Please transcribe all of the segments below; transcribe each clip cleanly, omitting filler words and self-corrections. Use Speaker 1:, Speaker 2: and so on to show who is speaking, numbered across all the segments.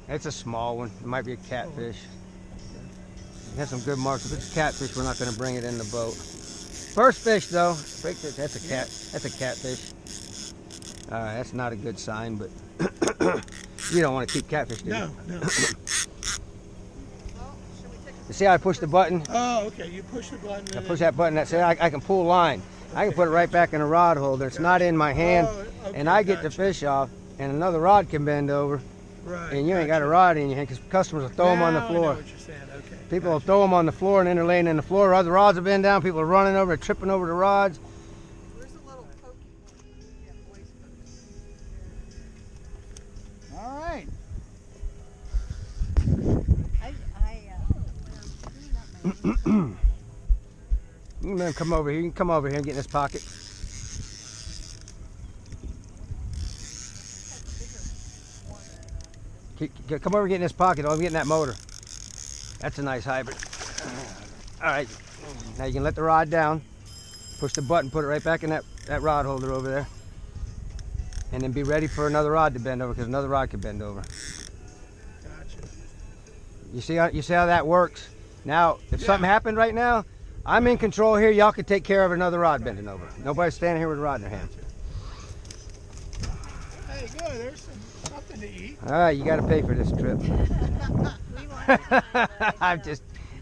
Speaker 1: It's a small one. It might be a catfish. It has some good marks. If it's a catfish, we're not going to bring it in the boat. First fish, though. That's a cat. That's a catfish. All right, that's not a good sign, but you don't want to keep catfish, do you?
Speaker 2: No, no.
Speaker 1: You see how I push the button?
Speaker 2: Oh, okay. You push the button.
Speaker 1: I push that button. That's it. I can pull line. I can put it right back in the rod holder. It's not in my hand, and I get the fish off, and another rod can bend over, and you ain't got a rod in your hand because customers will throw them on the floor.
Speaker 2: I know what you're saying. Okay.
Speaker 1: People will throw them on the floor, and then they're laying in the floor. Other rods have been down. People are running over, tripping over the rods.
Speaker 3: Where's the little pokey one? Yeah,
Speaker 4: All right.
Speaker 1: You can come over here. You can come over here and get in this pocket. Come over and get in this pocket. I'm getting that motor. That's a nice hybrid. All right. Now you can let the rod down. Push the button. Put it right back in that rod holder over there. And then be ready for another rod to bend over because another rod can bend over.
Speaker 2: Gotcha.
Speaker 1: You see how that works? Now, if something happened right now, I'm in control here. Y'all can take care of another rod bending over. Nobody's standing here with a rod in their hand.
Speaker 2: Hey, good. There's something to eat.
Speaker 1: All right, you got to pay for this trip.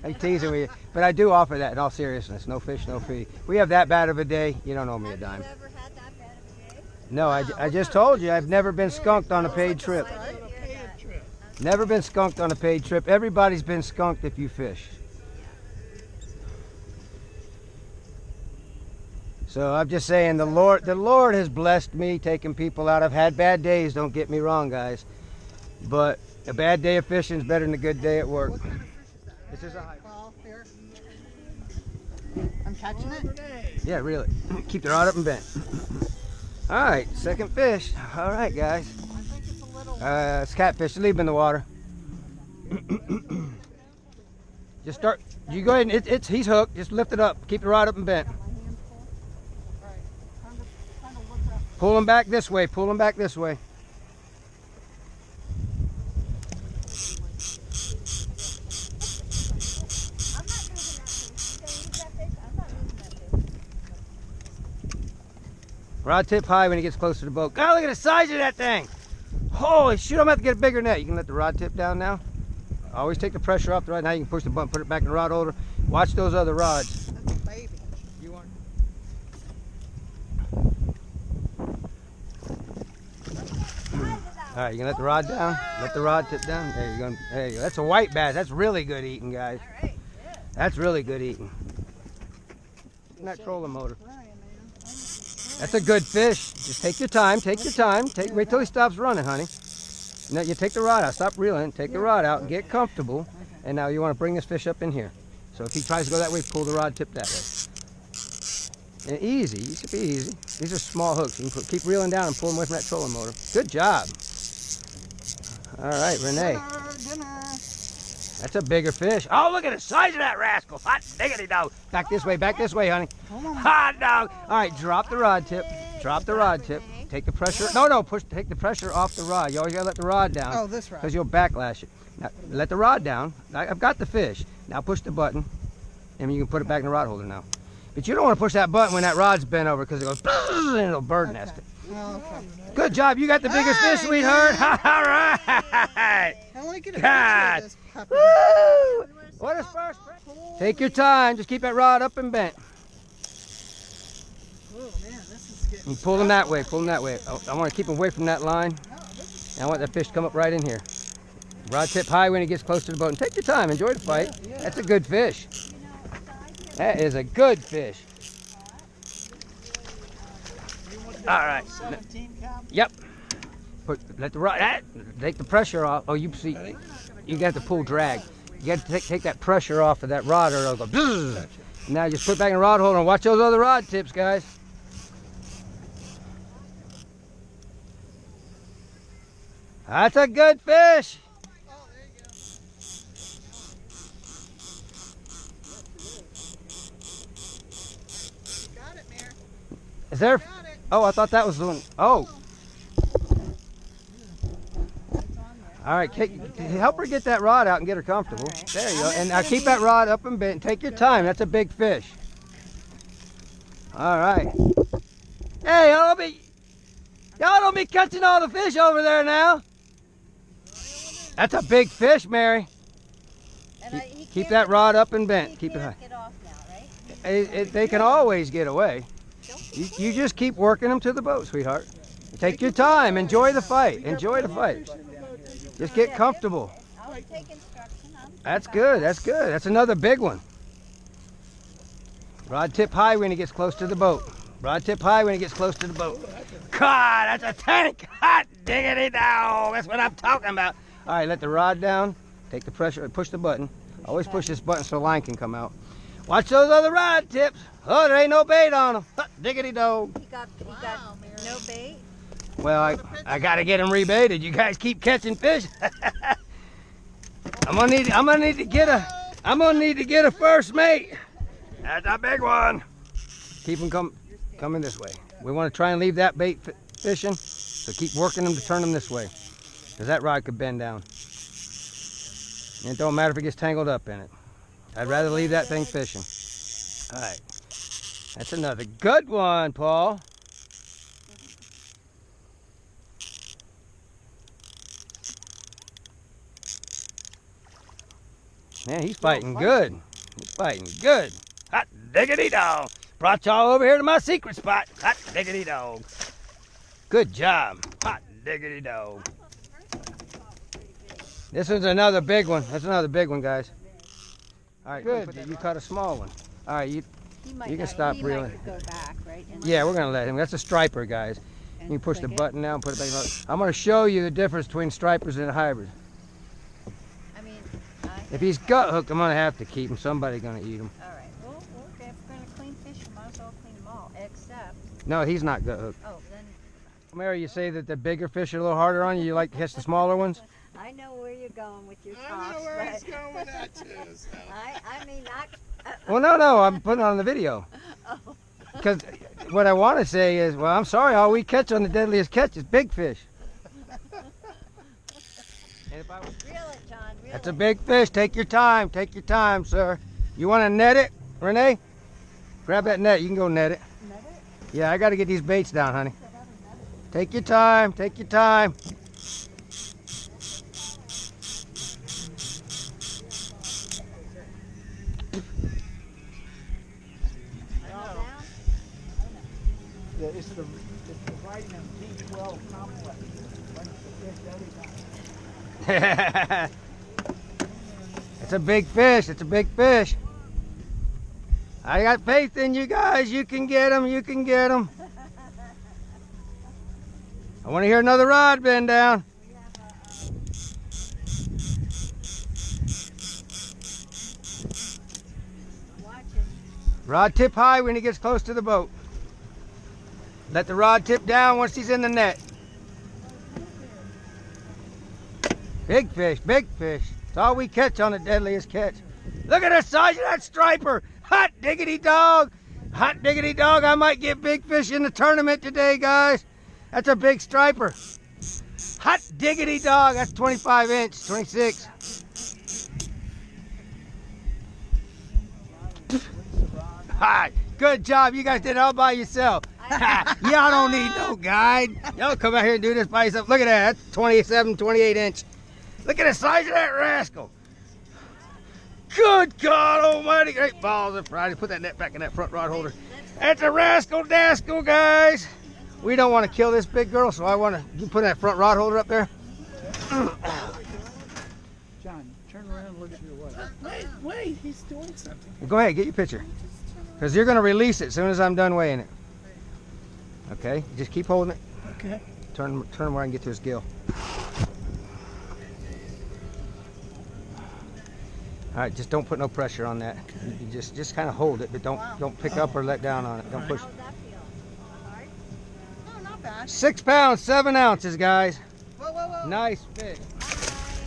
Speaker 1: I'm teasing with you, but I do offer that in all seriousness. No fish, no fee. We have that bad of a day. You don't owe me a dime.
Speaker 3: Have you ever had that bad of a day?
Speaker 1: No, I just told you I've never been skunked on a paid trip. Never been skunked on a paid trip. Everybody's been skunked if you fish. So I'm just saying the Lord has blessed me taking people out. I've had bad days, don't get me wrong, guys. But a bad day of fishing is better than a good day at work.
Speaker 4: What kind of fish is that?
Speaker 1: This is a hybrid.
Speaker 4: Well, here. I'm catching it.
Speaker 1: Yeah, really. Keep the rod up and bent. All right, second fish. All right, guys.
Speaker 3: I think it's a little.
Speaker 1: It's catfish. Leave him in the water. Just start. You go ahead and he's hooked. Just lift it up. Keep the rod up and bent. Pull him back this way. Pull him back this way. Rod tip high when he gets close to the boat. God, look at the size of that thing. Holy shit, I'm going to have to get a bigger net. You can let the rod tip down now. Always take the pressure off the rod. Now you can push the button, put it back in the rod holder. Watch those other rods.
Speaker 4: That's a baby.
Speaker 1: You want... All right, you can let the rod down. Let the rod tip down. There you go. There you go. That's a white bass. That's really good eating, guys.
Speaker 3: All right. Yeah.
Speaker 1: That's really good eating. Isn't that trolling motor? That's a good fish. Just take your time. Take your time. Wait till he stops running, honey. Now you take the rod out. Stop reeling. Take the rod out. Get comfortable. And now you want to bring this fish up in here. So if he tries to go that way, pull the rod tip that way. And easy. You should be easy. These are small hooks. You can keep reeling down and pull them away from that trolling motor. Good job. All right, Renee.
Speaker 4: Dinner.
Speaker 1: That's a bigger fish. Oh, look at the size of that rascal. Hot diggity dog. Back this way, honey. Hot dog. All right, drop the rod tip. Drop the rod tip. Take the pressure. No, take the pressure off the rod. You always got to let the rod down.
Speaker 4: Oh, this rod.
Speaker 1: Because you'll backlash it. Now, let the rod down. I've got the fish. Now push the button, and you can put it back in the rod holder now. But you don't want to push that button when that rod's bent over because it goes and it'll bird nest it.
Speaker 4: Oh, okay.
Speaker 1: Good job. You got the biggest fish, sweetheart. All right.
Speaker 4: I want to get a
Speaker 1: God.
Speaker 4: picture of this puppy.
Speaker 1: Woo! What is first? Take your time. Just keep that rod up and bent.
Speaker 4: Oh, man, this is getting...
Speaker 1: And pull him that way. Pull him that way. I want to keep him away from that line. And I want the fish to come up right in here. Rod tip high when he gets close to the boat. And take your time. Enjoy the fight.
Speaker 4: Yeah.
Speaker 1: That's a good fish. That is a good fish. All right.
Speaker 4: 17 count?
Speaker 1: Yep. Let the rod. Take the pressure off. Oh, you see, you got to pull drag. You got to take that pressure off of that rod, or it'll go. Bzzz. Now just put it back in the rod holder and watch those other rod tips, guys. That's a good fish.
Speaker 4: Oh, there you go. Got it, Mayor.
Speaker 1: Is there?
Speaker 4: Got it.
Speaker 1: Oh, I thought that was the one. Oh. All right, help her get that rod out and get her comfortable.
Speaker 3: All right.
Speaker 1: There you go. And now keep that rod up and bent. And take your time. That's a big fish. All right. Hey, y'all don't be catching all the fish over there now. That's a big fish, Mary.
Speaker 3: And
Speaker 1: Keep that rod up and bent. Keep it high.
Speaker 3: Get off now, right?
Speaker 1: They can always get away. You just keep working them to the boat, sweetheart. Take your time. Enjoy the fight. Enjoy the fight. Just get comfortable.
Speaker 3: I'll take instruction.
Speaker 1: That's good. That's good. That's another big one. Rod tip high when he gets close to the boat. Rod tip high when he gets close to the boat. God, that's a tank. Hot diggity dog. That's what I'm talking about. All right, let the rod down. Take the pressure. Push the button. Always push this button so the line can come out. Watch those other rod tips. Oh, there ain't no bait on them. Hot diggity dog.
Speaker 3: You got no bait?
Speaker 1: Well, I got to get them rebaited. You guys keep catching fish. I'm gonna need to get a first mate. That's a big one. Keep them coming this way. We want to try and leave that bait fishing, so keep working them to turn them this way, because that rod could bend down. And it don't matter if it gets tangled up in it. I'd rather leave that thing fishing. All right, that's another good one, Paul. Man, he's fighting good. He's fighting good. Hot diggity dog. Brought y'all over here to my secret spot. Hot diggity dog. Good job. Hot diggity dog. This is another big one. That's another big one, guys. All right, good. You caught a small one. All right, you can stop reeling.
Speaker 3: Go back, right?
Speaker 1: Yeah, we're going to let him. That's a striper, guys. You can push the button now and put it back on. I'm going to show you the difference between stripers and hybrids. If he's gut hooked, I'm going to have to keep him. Somebody's going to eat him.
Speaker 3: All right. Well, if we're going to clean fish, you might as well clean them all, except...
Speaker 1: No, he's not gut hooked.
Speaker 3: Oh, then...
Speaker 1: Mary, you say that the bigger fish are a little harder on you. You like to catch the smaller ones?
Speaker 3: I know where you're going with your talk.
Speaker 2: I know where he's going with that too. So.
Speaker 3: I mean,
Speaker 1: Well, no, I'm putting it on the video.
Speaker 3: Oh.
Speaker 1: Because what I want to say is, well, I'm sorry, all we catch on the Deadliest Catch is big fish. And if I was...
Speaker 3: Reel it, John. Reel
Speaker 1: That's a big fish. Take your time. Take your time, sir. You want to net it, Renee? Grab that net. You can go net it.
Speaker 3: Net it?
Speaker 1: Yeah, I got to get these baits down, honey. Take your time. Take your time.
Speaker 4: It's the writing of D12 complex. Brings the fish every time.
Speaker 1: It's a big fish. It's a big fish. I got faith in you guys. You can get them. You can get them. I want to hear another rod bend down. Rod tip high when he gets close to the boat. Let the rod tip down once he's in the net. Big fish, big fish. It's all we catch on the Deadliest Catch. Look at the size of that striper. Hot diggity dog. Hot diggity dog. I might get big fish in the tournament today, guys. That's a big striper. Hot diggity dog. That's 25 inch, 26. Hi. Good job. You guys did it all by yourself. Y'all don't need no guide. Y'all come out here and do this by yourself. Look at that. That's 27, 28 inch. Look at the size of that rascal. Good God almighty. Great balls of Friday. Put that net back in that front rod holder. That's a rascal dascal, guys. We don't want to kill this big girl, so I want to put that front rod holder up there.
Speaker 4: John, turn around and look at your what?
Speaker 2: Wait, he's doing something.
Speaker 1: Go ahead, get your picture. Because you're going to release it as soon as I'm done weighing it. Okay, just keep holding it.
Speaker 2: Okay.
Speaker 1: Turn him where I can get to his gill. All right, just don't put no pressure on that. You just kind of hold it, but don't pick up or let down on it. Don't push.
Speaker 3: How's that feel? Hard?
Speaker 4: No, not bad.
Speaker 1: 6 pounds, 7 ounces, guys.
Speaker 4: Whoa, whoa, whoa.
Speaker 1: Nice fish.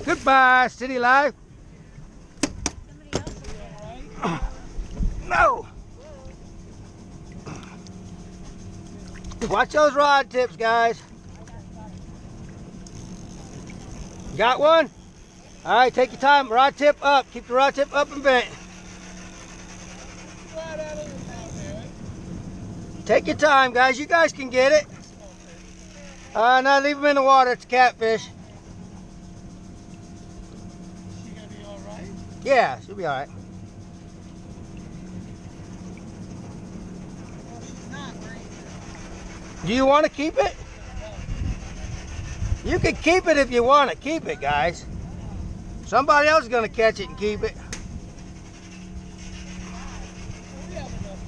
Speaker 1: Goodbye, City Life.
Speaker 3: Somebody else will get it.
Speaker 1: No. Watch those rod tips, guys. Got one? All right, take your time. Rod tip up. Keep the rod tip up and bent. Take your time, guys. You guys can get it. Now leave them in the water. It's a catfish.
Speaker 2: She gonna be all right?
Speaker 1: Yeah, she'll be all right. Do you want to keep it? You can keep it if you want to keep it, guys. Somebody else is going to catch it and keep it.
Speaker 2: We have enough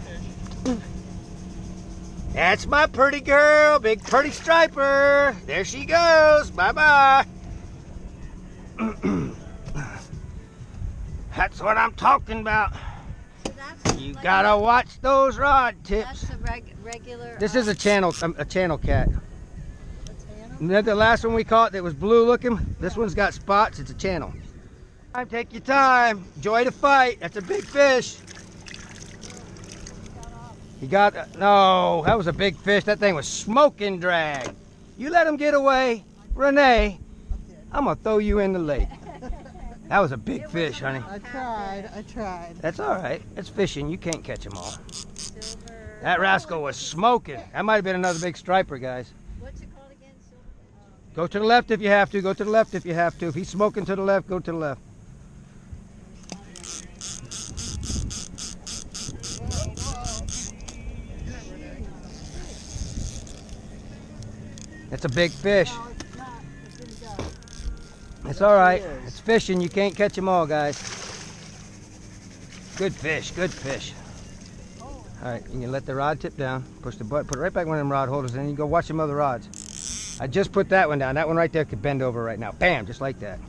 Speaker 2: fish.
Speaker 1: That's my pretty girl, big pretty striper. There she goes. Bye-bye. That's what I'm talking about.
Speaker 3: So that's
Speaker 1: You
Speaker 3: like
Speaker 1: gotta watch those rod tips.
Speaker 3: That's the regular.
Speaker 1: This is a channel cat.
Speaker 3: Latana?
Speaker 1: Remember the last one we caught that was blue looking? This one's got spots. It's a channel. Take your time. Enjoy the fight. That's a big fish. He got, no, that was a big fish. That thing was smoking drag. You let him get away, Renee, I'm gonna throw you in the lake. That was a big fish, honey.
Speaker 4: I tried.
Speaker 1: That's all right. It's fishing. You can't catch them all.
Speaker 3: Silver.
Speaker 1: That rascal was smoking. That might have been another big striper, guys.
Speaker 3: What's it called again? Silver.
Speaker 1: Go to the left if you have to. Go to the left if you have to. If he's smoking to the left, go to the left. That's a big fish. It's all right. It's fishing. You can't catch them all, guys. Good fish. Good fish. All right, you can let the rod tip down. Push the button. Put it right back in one of them rod holders, and then you go watch some other rods. I just put that one down. That one right there could bend over right now. Bam, just like that.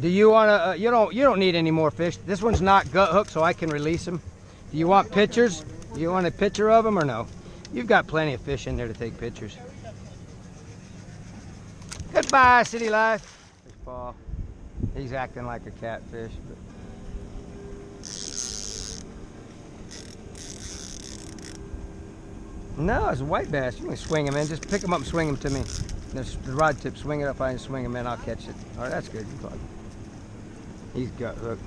Speaker 1: Do you want to? You don't need any more fish. This one's not gut hooked, so I can release them. Do you want pictures? Do you want a picture of them or no? You've got plenty of fish in there to take pictures. Goodbye, city life. There's Paul. He's acting like a catfish. But... No, it's a white bass. You can swing him in. Just pick him up and swing him to me. There's the rod tip. Swing it up. I can swing him in. I'll catch it. All right, that's good. He's gut hooked.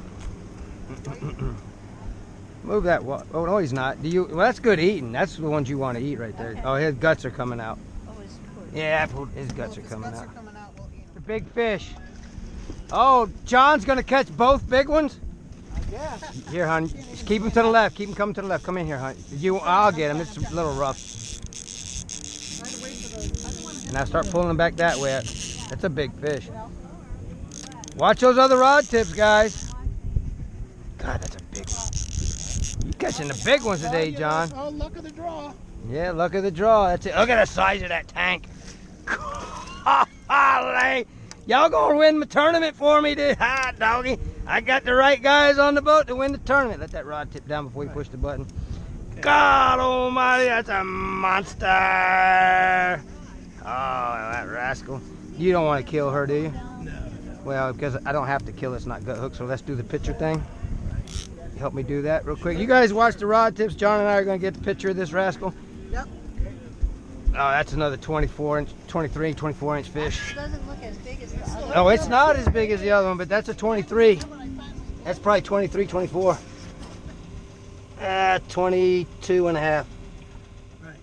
Speaker 1: Move that. Oh no, he's not. Do you? Well, that's good eating. That's the ones you want to eat right there.
Speaker 3: Okay.
Speaker 1: Oh, his guts are coming out.
Speaker 3: Oh, his foot.
Speaker 1: Yeah, his guts are coming out. The big fish. Oh, John's gonna catch both big ones.
Speaker 4: I guess.
Speaker 1: Here, hon. Just keep him to the left. Keep him coming to the left. Come in here, hon. I'll get him. It's a little rough. Now start pulling him back that way. That's a big fish. Watch those other rod tips, guys. God, that's a big one. You catching the big ones today, John.
Speaker 2: Oh, luck of the draw.
Speaker 1: Yeah, luck of the draw. That's it. Look at the size of that tank. Y'all gonna win the tournament for me, dude? Ha, doggy. I got the right guys on the boat to win the tournament. Let that rod tip down before you push the button. God almighty, that's a monster. Oh, that rascal. You don't want to kill her, do you?
Speaker 2: No.
Speaker 1: Well, because I don't have to kill it. It's not gut hook, so let's do the picture thing. Help me do that real quick. You guys watch the rod tips. John and I are going to get the picture of this rascal.
Speaker 4: Yep.
Speaker 1: Oh, that's another 24-inch, 23, 24-inch fish.
Speaker 3: It doesn't look as big as the other.
Speaker 1: Oh, it's not as big as the other one, but that's a 23. That's probably 23, 24. 22 and a half.
Speaker 2: Right.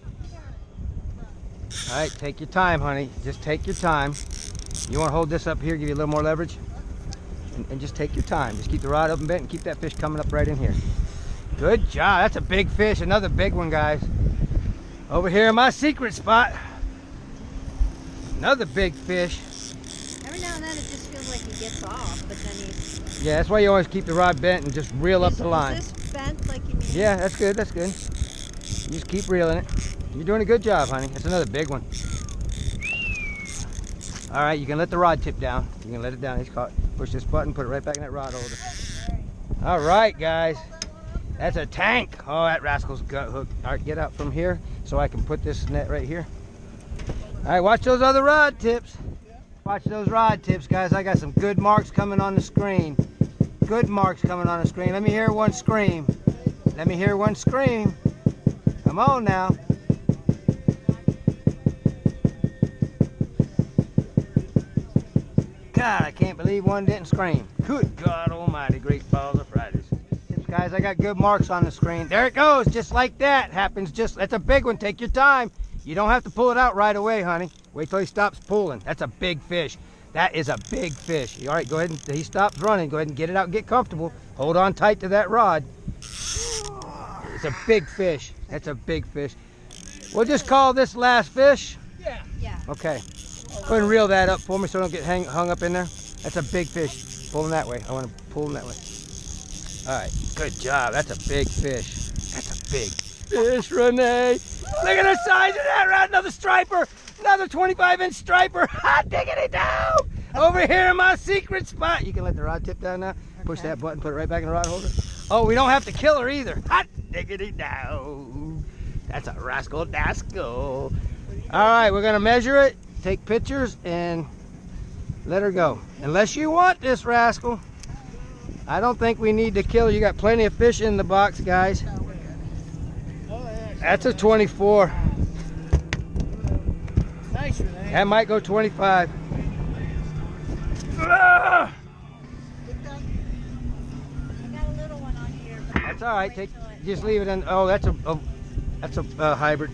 Speaker 1: All right, take your time, honey. Just take your time. You want to hold this up here, give you a little more leverage? And just take your time. Just keep the rod up and bent and keep that fish coming up right in here. Good job. That's a big fish. Another big one, guys. Over here in my secret spot. Another big fish.
Speaker 3: Every now and then it just feels like he gets off, but then he...
Speaker 1: Yeah, that's why you always keep the rod bent and just reel up the line.
Speaker 3: Is this bent like you need?
Speaker 1: Yeah, that's good. That's good. You just keep reeling it. You're doing a good job, honey. That's another big one. All right, you can let the rod tip down. You can let it down. He's caught. Push this button, put it right back in that rod holder. All right, guys. That's a tank. Oh, that rascal's gut hooked. All right, get out from here so I can put this net right here. All right, watch those other rod tips. Watch those rod tips, guys. I got some good marks coming on the screen. Good marks coming on the screen. Let me hear one scream. Let me hear one scream. Come on now. God, I can't believe one didn't scream. Good God almighty, great balls of Fridays. Guys, I got good marks on the screen. There it goes, just like that. Happens just, that's a big one. Take your time. You don't have to pull it out right away, honey. Wait till he stops pulling. That's a big fish. That is a big fish. All right, go ahead and, he stops running. Go ahead and get it out and get comfortable. Hold on tight to that rod. It's a big fish. That's a big fish. We'll just call this last fish.
Speaker 2: Yeah.
Speaker 3: Yeah.
Speaker 1: Okay. Go ahead and reel that up for me so I don't get hung up in there. That's a big fish. Pull him that way. I want to pull him that way. All right. Good job. That's a big fish. That's a big fish, Renee. Look at the size of that rod. Another striper. Another 25-inch striper. Hot diggity down. Over here in my secret spot. You can let the rod tip down now. Push that button. Put it right back in the rod holder. Oh, we don't have to kill her either. Hot diggity down. That's a rascal dascal. All right. We're going to measure it. Take pictures and let her go. Unless you want this rascal. I don't think we need to kill. You got plenty of fish in the box, guys. That's a 24.
Speaker 2: Nice, Renee.
Speaker 1: That might go 25. Ah!
Speaker 3: I got a little one on here. But
Speaker 1: That's all right.
Speaker 3: wait
Speaker 1: Take,
Speaker 3: till it-
Speaker 1: just leave it in. Oh, that's a hybrid.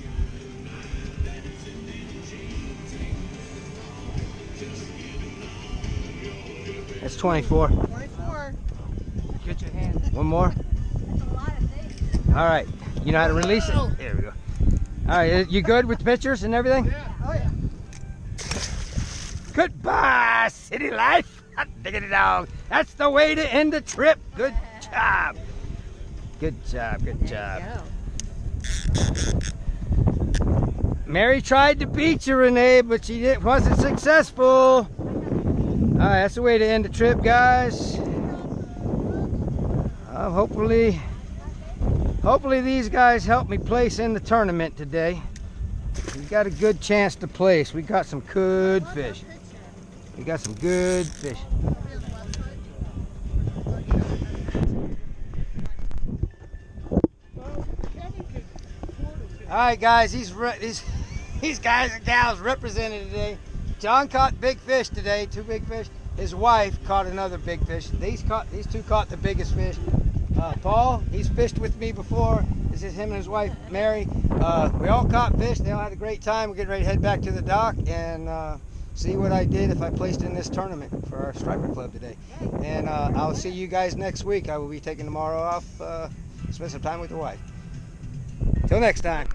Speaker 1: That's 24.
Speaker 4: 24.
Speaker 1: Get your hand. One more.
Speaker 3: That's a lot of fish.
Speaker 1: All right. You know how to release it? There we go. All right. You good with the pictures and everything?
Speaker 4: Oh, yeah.
Speaker 1: Goodbye, city life. Hot diggity dog. That's the way to end the trip. Good job. Good job. Good job. Mary tried to beat you, Renee, but she wasn't successful. All right, that's the way to end the trip, guys. Hopefully these guys help me place in the tournament today. We got a good chance to place. We got some good fish. We got some good fish. All right, guys, these guys and gals represented today. John caught big fish today, 2 big fish. His wife caught another big fish. These two caught the biggest fish. Paul, he's fished with me before. This is him and his wife, Mary. We all caught fish. They all had a great time. We're getting ready to head back to the dock and see what I did if I placed in this tournament for our Striper Club today. And I'll see you guys next week. I will be taking tomorrow off, spend some time with the wife. Till next time.